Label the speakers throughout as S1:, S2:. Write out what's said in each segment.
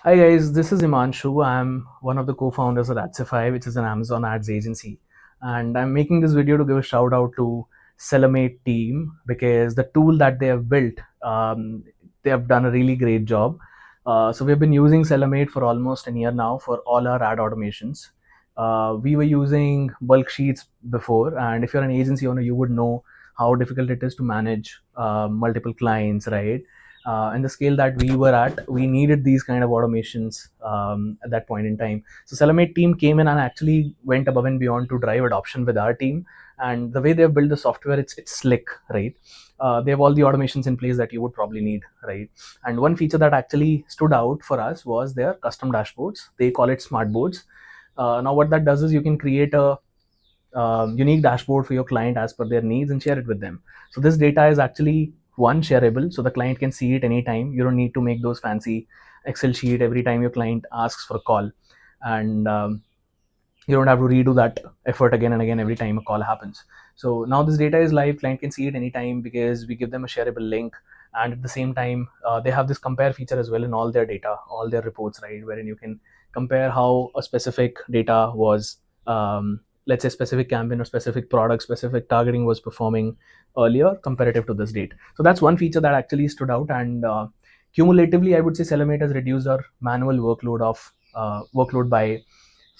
S1: Hi guys, this is Himanshu. I'm one of the co-founders of Adsify, which is an Amazon ads agency. And I'm making this video to give a shout out to SellerMate team because the tool that they have built, they have done a really great job. So we've been using SellerMate for almost a year now for all our ad automations. We were using bulk sheets before, and if you're an agency owner, you would know how difficult it is to manage multiple clients, right? And the scale that we were at, we needed these kind of automations at that point in time. So Selamate team came in and actually went above and beyond to drive adoption with our team. And the way they've built the software, it's slick, right? They have all the automations in place that you would probably need, right? And one feature that actually stood out for us was their custom dashboards. They call it smart boards. Now, what that does is you can create a unique dashboard for your client as per their needs and share it with them. So this data is actually one shareable, so the client can see it anytime. You don't need to make those fancy Excel sheet every time your client asks for a call, and you don't have to redo that effort again and again every time a call happens. So now this data is live, client can see it anytime because we give them a shareable link. And at the same time, they have this compare feature as well in all their data, all their reports, right, wherein you can compare how a specific data was, let's say specific campaign or specific product, specific targeting was performing earlier comparative to this date. So that's one feature that actually stood out. And cumulatively, I would say Selamate has reduced our manual workload by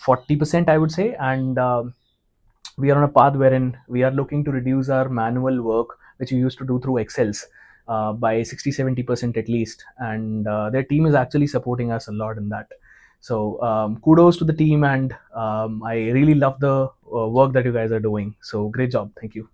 S1: 40%, I would say. And we are on a path wherein we are looking to reduce our manual work, which we used to do through Excels, by 60-70% at least. And their team is actually supporting us a lot in that. So kudos to the team, and I really love the work that you guys are doing. So great job. Thank you.